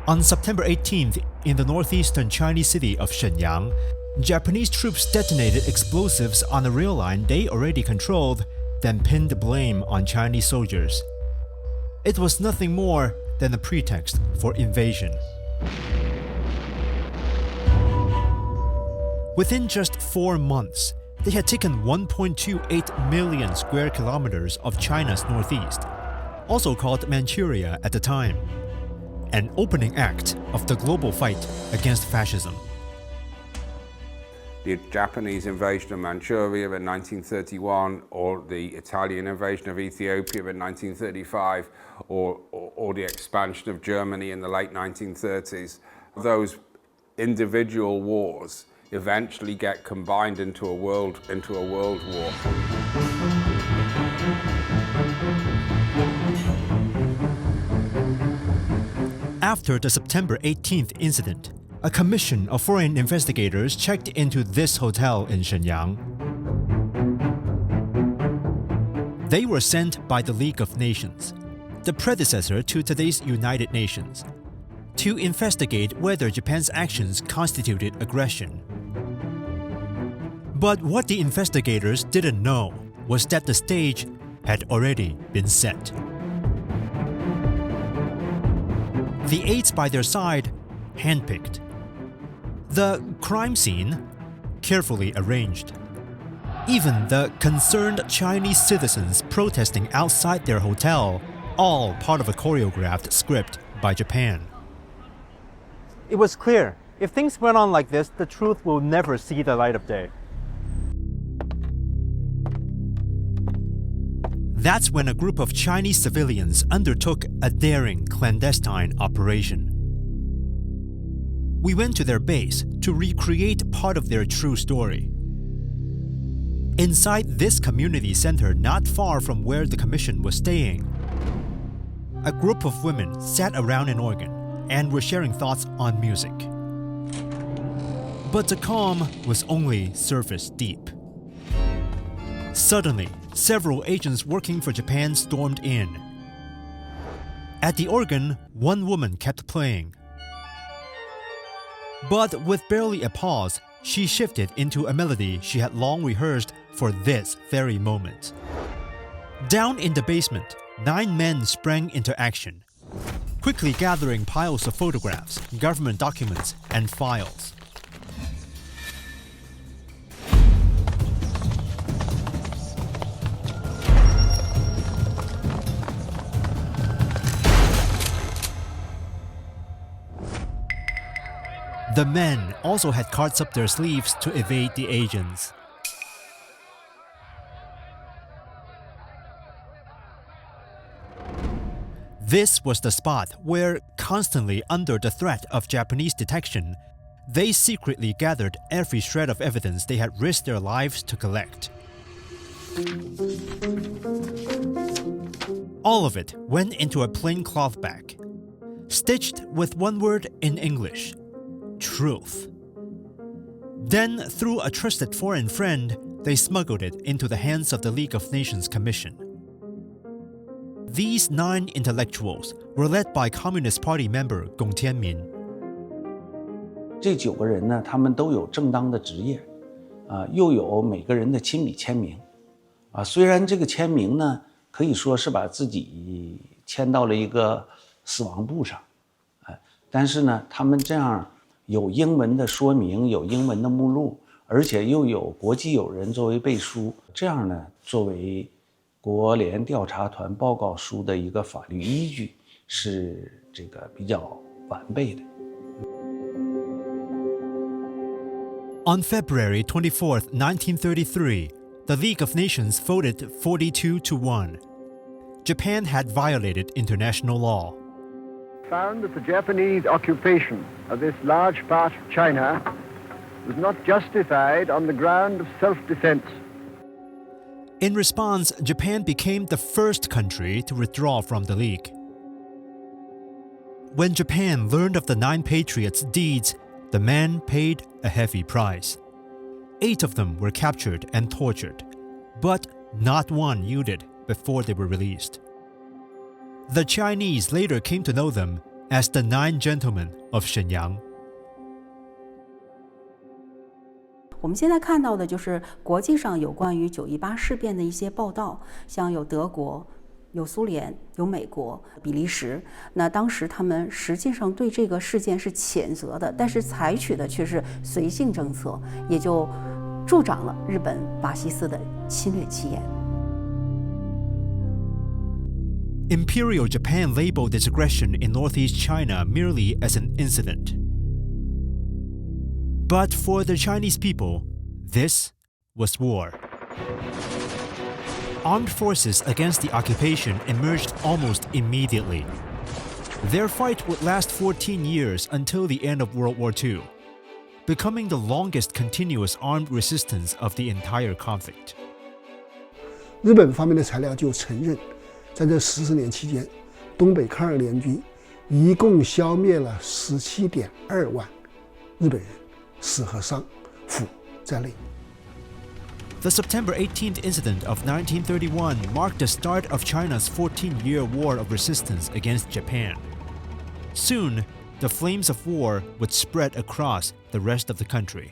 On September 18th, in the northeastern Chinese city of Shenyang, Japanese troops detonated explosives on a rail line they already controlled, then pinned the blame on Chinese soldiers. It was nothing more than a pretext for invasion. Within just 4 months, they had taken 1.28 million square kilometers of China's northeast, also called Manchuria at the time, an opening act of the global fight against fascism. The Japanese invasion of Manchuria in 1931, or the Italian invasion of Ethiopia in 1935, or the expansion of Germany in the late 1930s, those individual wars eventually get combined into a world war. After the September 18th incident, a commission of foreign investigators checked into this hotel in Shenyang. They were sent by the League of Nations, the predecessor to today's United Nations, to investigate whether Japan's actions constituted aggression. But what the investigators didn't know was that the stage had already been set. The aides by their side, handpicked. The crime scene, carefully arranged. Even the concerned Chinese citizens protesting outside their hotel, all part of a choreographed script by Japan. It was clear, if things went on like this, the truth will never see the light of day. That's when a group of Chinese civilians undertook a daring clandestine operation. We went to their base to recreate part of their true story. Inside this community center not far from where the commission was staying, a group of women sat around an organ and were sharing thoughts on music. But the calm was only surface deep. Suddenly, several agents working for Japan stormed in. At the organ, one woman kept playing. But with barely a pause, she shifted into a melody she had long rehearsed for this very moment. Down in the basement, 9 men sprang into action, quickly gathering piles of photographs, government documents, and files. The men also had cards up their sleeves to evade the agents. This was the spot where, constantly under the threat of Japanese detection, they secretly gathered every shred of evidence they had risked their lives to collect. All of it went into a plain cloth bag, stitched with one word in English: truth. Then, through a trusted foreign friend, they smuggled it into the hands of the League of Nations Commission. These 9 intellectuals were led by Communist Party member Gong Tianmin. 这9个人呢，他们都有正当的职业，又有每个人的亲笔签名，虽然这个签名呢，可以说是把自己签到了一个死亡簿上，但是呢，他们这样有英文的说明，有英文的目录，而且又有国际友人作为背书，这样呢，作为国联调查团报告书的一个法律依据，是这个比较完备的。On February 24th, 1933, the League of Nations voted 42-1. Japan had violated international law. Found that the Japanese occupation of this large part of China was not justified on the ground of self-defense. In response, Japan became the first country to withdraw from the League. When Japan learned of the 9 patriots' deeds, the men paid a heavy price. 8 of them were captured and tortured, but not one yielded before they were released. The Chinese later came to know them as the Nine Gentlemen of Shenyang. 我们现在看到的就是国际上有关于9·18事变的一些报道，像有德国、有苏联、有美国、比利时。那当时他们实际上对这个事件是谴责的，但是采取的却是随性政策，也就助长了日本法西斯的侵略气焰。Imperial Japan labeled its aggression in northeast China merely as an incident. But for the Chinese people, this was war. Armed forces against the occupation emerged almost immediately. Their fight would last 14 years until the end of World War II, becoming the longest continuous armed resistance of the entire conflict. 日本方面的材料就承认，在这40年期间，东北抗日联军一共消灭了17.2万日本人，死和伤、俘在内。 The September 18th incident of 1931 marked the start of China's 14-year war of resistance against Japan. Soon, the flames of war would spread across the rest of the country.